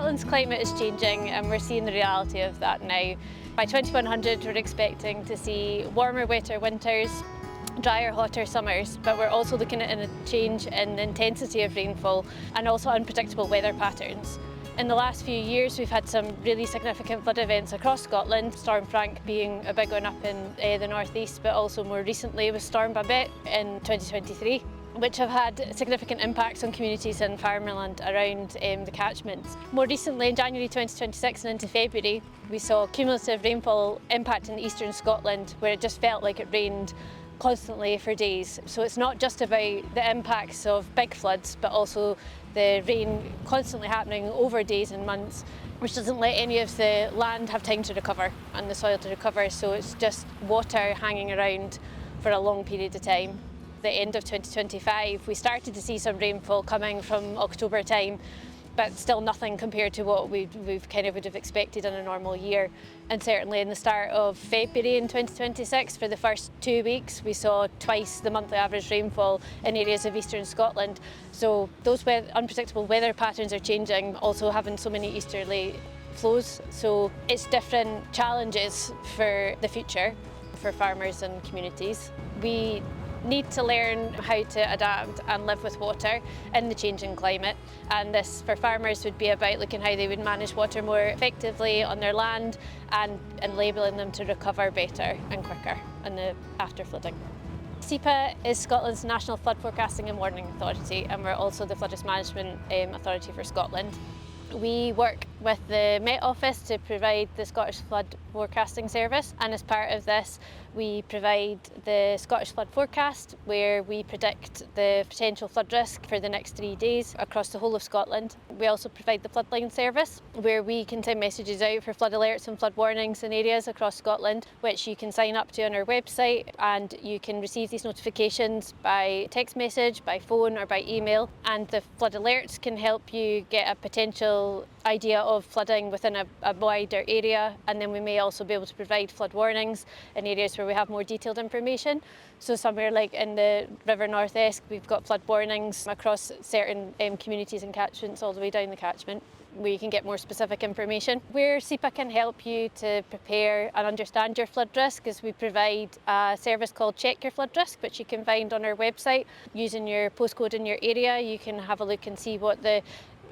Scotland's climate is changing and we're seeing the reality of that now. By 2100 we're expecting to see warmer, wetter winters, drier, hotter summers, but we're also looking at a change in the intensity of rainfall and also unpredictable weather patterns. In the last few years we've had some really significant flood events across Scotland, Storm Frank being a big one up in the northeast, but also more recently with Storm Babette in 2023, which have had significant impacts on communities and farmland around the catchments. More recently, in January 2026 and into February, we saw cumulative rainfall impact in eastern Scotland where it just felt like it rained constantly for days. So it's not just about the impacts of big floods, but also the rain constantly happening over days and months, which doesn't let any of the land have time to recover and the soil to recover. So it's just water hanging around for a long period of time. The end of 2025, we started to see some rainfall coming from October time, but still nothing compared to what we've kind of would have expected in a normal year. And certainly in the start of February in 2026, for the first 2 weeks, we saw twice the monthly average rainfall in areas of eastern Scotland. So those unpredictable weather patterns are changing, also having so many easterly flows. So it's different challenges for the future for farmers and communities. We need to learn how to adapt and live with water in the changing climate, and this for farmers would be about looking how they would manage water more effectively on their land and enabling them to recover better and quicker after flooding. SEPA is Scotland's National Flood Forecasting and Warning Authority, and we're also the Flood Risk Management Authority for Scotland. We work with the Met Office to provide the Scottish Flood Forecasting Service, and as part of this we provide the Scottish Flood Forecast, where we predict the potential flood risk for the next 3 days across the whole of Scotland. We also provide the Floodline Service, where we can send messages out for flood alerts and flood warnings in areas across Scotland, which you can sign up to on our website, and you can receive these notifications by text message, by phone or by email. And the flood alerts can help you get a potential idea of flooding within a wider area, and then we may also be able to provide flood warnings in areas where we have more detailed information. So somewhere like in the River North Esk, we've got flood warnings across certain communities and catchments all the way down the catchment, where you can get more specific information. Where SEPA can help you to prepare and understand your flood risk is we provide a service called Check Your Flood Risk, which you can find on our website. Using your postcode in your area, you can have a look and see what the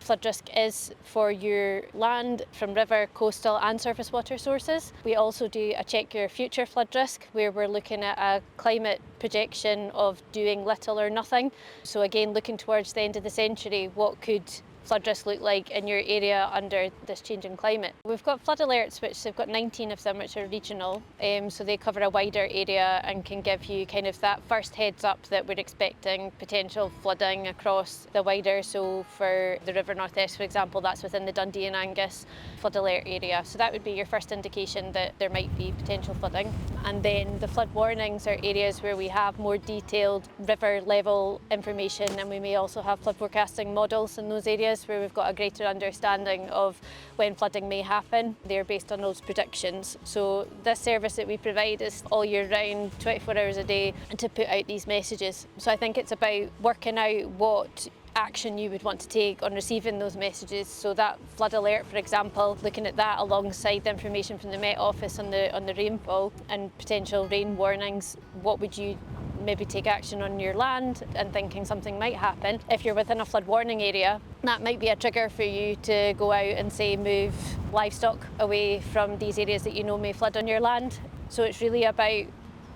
flood risk is for your land from river, coastal and surface water sources. We also do a Check Your Future Flood Risk, where we're looking at a climate projection of doing little or nothing. So again, looking towards the end of the century, what could flood risk look like in your area under this changing climate. We've got flood alerts, which they've got 19 of them, which are regional, so they cover a wider area and can give you kind of that first heads up that we're expecting potential flooding across the wider. So for the River North Esk, for example, that's within the Dundee and Angus flood alert area. So that would be your first indication that there might be potential flooding. And then the flood warnings are areas where we have more detailed river level information, and we may also have flood forecasting models in those areas where we've got a greater understanding of when flooding may happen. They're based on those predictions. So this service that we provide is all year round, 24 hours a day, and to put out these messages. So I think it's about working out what action you would want to take on receiving those messages. So that flood alert, for example, looking at that alongside the information from the Met Office on the rainfall and potential rain warnings, what would you maybe take action on your land, and thinking something might happen. If you're within a flood warning area, that might be a trigger for you to go out and say move livestock away from these areas that you know may flood on your land. So it's really about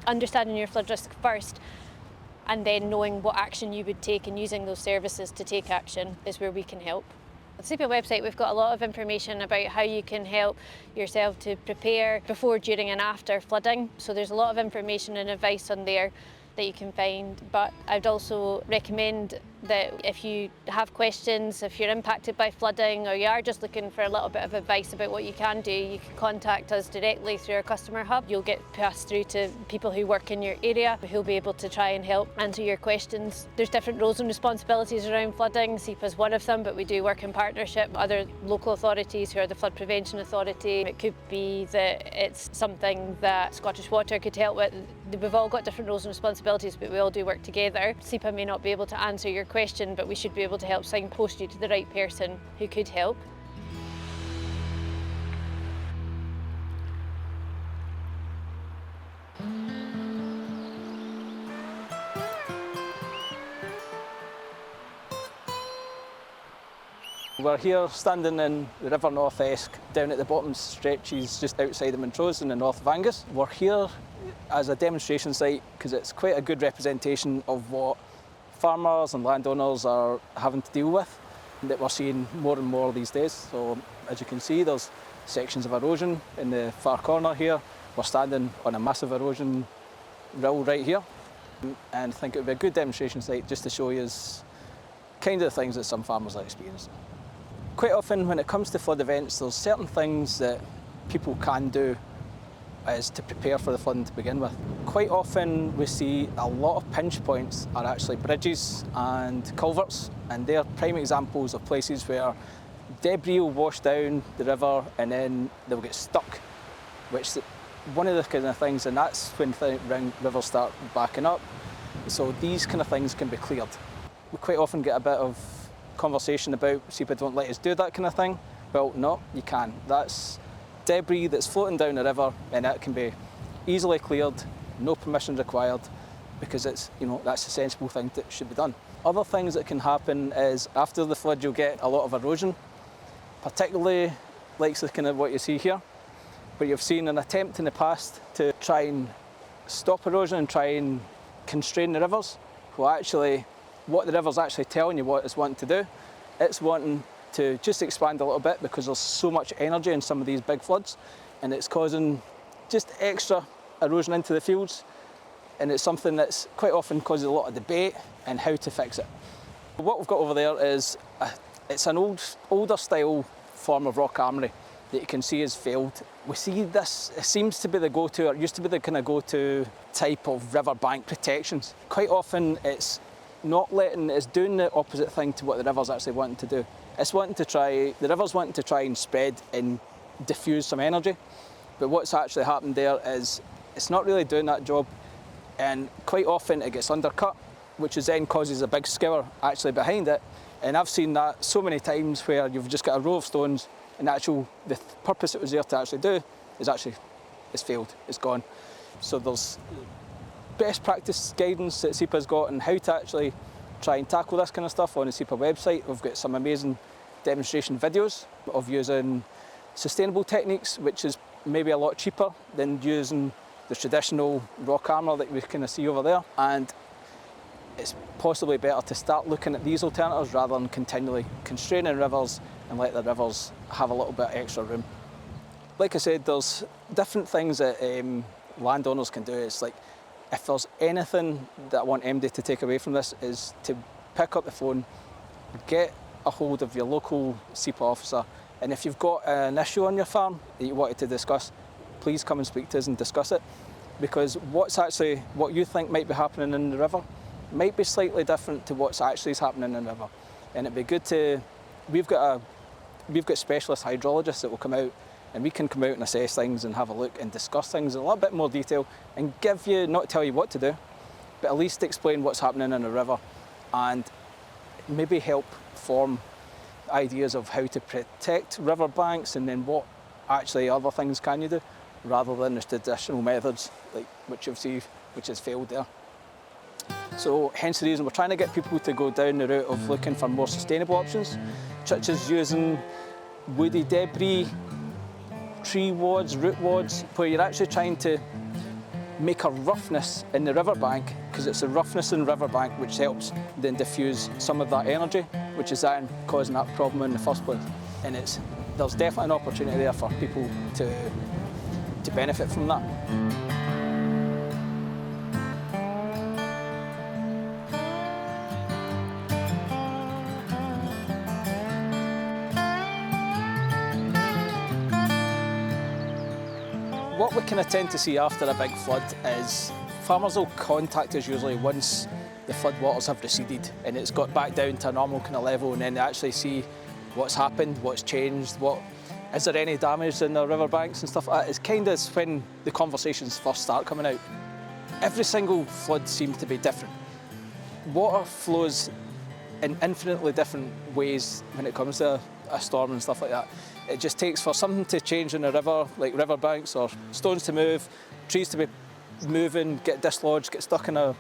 understanding your flood risk first, and then knowing what action you would take, and using those services to take action is where we can help. On the SEPA website, we've got a lot of information about how you can help yourself to prepare before, during and after flooding. So there's a lot of information and advice on there that you can find, but I'd also recommend that if you have questions, if you're impacted by flooding, or you are just looking for a little bit of advice about what you can do, you can contact us directly through our customer hub. You'll get passed through to people who work in your area who'll be able to try and help answer your questions. There's different roles and responsibilities around flooding. SEPA is one of them, but we do work in partnership with other local authorities who are the Flood Prevention Authority. It could be that it's something that Scottish Water could help with. We've all got different roles and responsibilities, but we all do work together. SEPA may not be able to answer your question, but we should be able to help signpost you to the right person who could help. We're here standing in the River North Esk, down at the bottom stretches just outside of Montrose in the north of Angus. We're here as a demonstration site because it's quite a good representation of what farmers and landowners are having to deal with, that we're seeing more and more these days. So as you can see, there's sections of erosion in the far corner here. We're standing on a massive erosion rill right here, and I think it would be a good demonstration site just to show you kind of the things that some farmers are experiencing. Quite often when it comes to flood events, there's certain things that people can do as to prepare for the flooding to begin with. Quite often we see a lot of pinch points are actually bridges and culverts, and they're prime examples of places where debris will wash down the river and then they'll get stuck, which is one of the kind of things, and that's when rivers start backing up. So these kind of things can be cleared. We quite often get a bit of conversation about SEPA don't let us do that kind of thing. Well, no, you can. That's debris that's floating down the river, and it can be easily cleared, no permission required, because it's, that's a sensible thing that should be done. Other things that can happen is after the flood you'll get a lot of erosion, particularly like the kind of what you see here, where you've seen an attempt in the past to try and stop erosion and try and constrain the rivers. Well, actually, what the river's actually telling you what it's wanting to do, it's wanting to just expand a little bit because there's so much energy in some of these big floods, and it's causing just extra erosion into the fields, and it's something that's quite often causes a lot of debate and how to fix it. What we've got over there is it's an older style form of rock armoury that you can see has failed. We see this, it seems to be the go-to, or it used to be the kind of go-to type of riverbank protections. Quite often it's doing the opposite thing to what the river's actually wanting to do. The river's wanting to try and spread and diffuse some energy, but what's actually happened there is it's not really doing that job, and quite often it gets undercut, which then causes a big scour actually behind it. And I've seen that so many times where you've just got a row of stones, and the purpose it was there to actually do it's failed, it's gone. So there's best practice guidance that SEPA's got on how to actually try and tackle this kind of stuff on the SEPA website. We've got some amazing demonstration videos of using sustainable techniques, which is maybe a lot cheaper than using the traditional rock armour that we kind of see over there. And it's possibly better to start looking at these alternatives rather than continually constraining rivers and let the rivers have a little bit extra room. Like I said, there's different things that landowners can do. It's like, if there's anything that I want MD to take away from this, is to pick up the phone, get a hold of your local SEPA officer, and if you've got an issue on your farm that you wanted to discuss, please come and speak to us and discuss it, because what you think might be happening in the river might be slightly different to what's actually happening in the river. And it'd be good we've got specialist hydrologists that will come out, and we can come out and assess things and have a look and discuss things in a little bit more detail and not tell you what to do, but at least explain what's happening in the river and maybe help form ideas of how to protect river banks, and then what actually other things can you do, rather than the traditional methods which has failed there. So hence the reason we're trying to get people to go down the route of looking for more sustainable options, such as using woody debris, tree wads, root wads, where you're actually trying to make a roughness in the riverbank, because it's the roughness in the riverbank which helps then diffuse some of that energy, which is then causing that problem in the first place. And there's definitely an opportunity there for people to benefit from that. What we kind of tend to see after a big flood is farmers will contact us usually once the flood waters have receded and it's got back down to a normal kind of level, and then they actually see what's happened, what's changed, is there any damage in the riverbanks and stuff like that. It's kind of when the conversations first start coming out. Every single flood seems to be different. Water flows in infinitely different ways when it comes to a storm and stuff like that. It just takes for something to change in a river, like riverbanks, or stones to move, trees to be moving, get dislodged, get stuck in a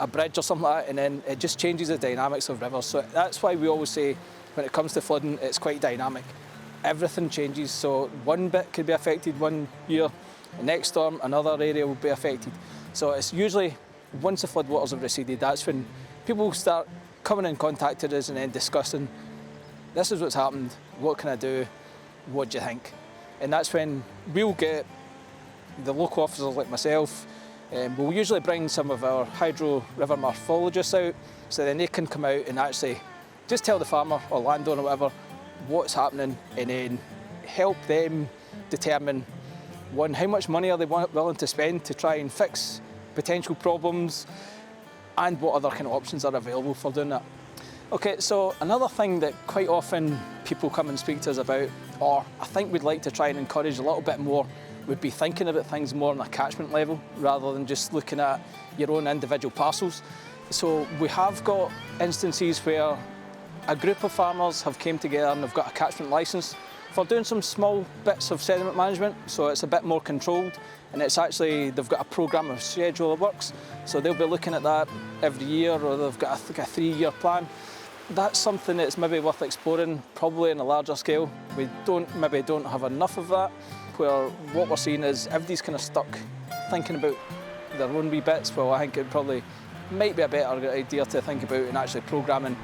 bridge or something like that, and then it just changes the dynamics of rivers. So that's why we always say when it comes to flooding, it's quite dynamic. Everything changes, so one bit could be affected one year, the next storm, another area will be affected. So it's usually, once the floodwaters have receded, that's when people start coming in contact with us and then discussing, this is what's happened, what can I do, what do you think? And that's when we'll get the local officers like myself, we'll usually bring some of our hydro river morphologists out, so then they can come out and actually just tell the farmer or landowner or whatever what's happening, and then help them determine, one, how much money are they willing to spend to try and fix potential problems, and what other kind of options are available for doing that. Okay, so another thing that quite often people come and speak to us about, or I think we'd like to try and encourage a little bit more, would be thinking about things more on a catchment level rather than just looking at your own individual parcels. So we have got instances where a group of farmers have came together and they've got a catchment licence for doing some small bits of sediment management, so it's a bit more controlled, and it's actually, they've got a programme of schedule of works, so they'll be looking at that every year, or they've got a 3-year plan. That's something that's maybe worth exploring, probably on a larger scale. We maybe don't have enough of that, where what we're seeing is everybody's kind of stuck thinking about their own wee bits. Well, I think it probably might be a better idea to think about and actually programming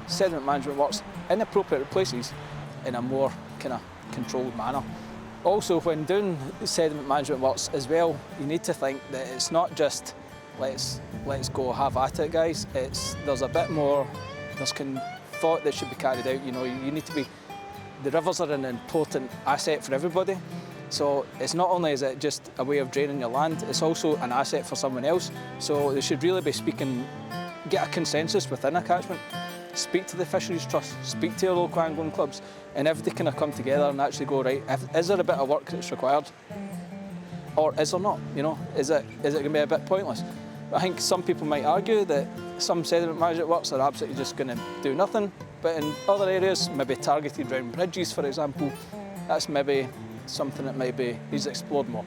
sediment management works in appropriate places in a more kind of controlled manner. Also, when doing sediment management works as well, you need to think that it's not just let's go have at it, guys. There's a bit more, there's thought that should be carried out. You know, you need to be, the rivers are an important asset for everybody. So it's not only is it just a way of draining your land, it's also an asset for someone else. So they should really be speaking, get a consensus within a catchment. Speak to the fisheries trust, speak to your local angling clubs, and everybody kind of come together and actually go, right, is there a bit of work that's required? Or is there not? You know, is it going to be a bit pointless? I think some people might argue that some sediment management works are absolutely just going to do nothing, but in other areas, maybe targeted around bridges, for example, that's maybe something that maybe needs explored more.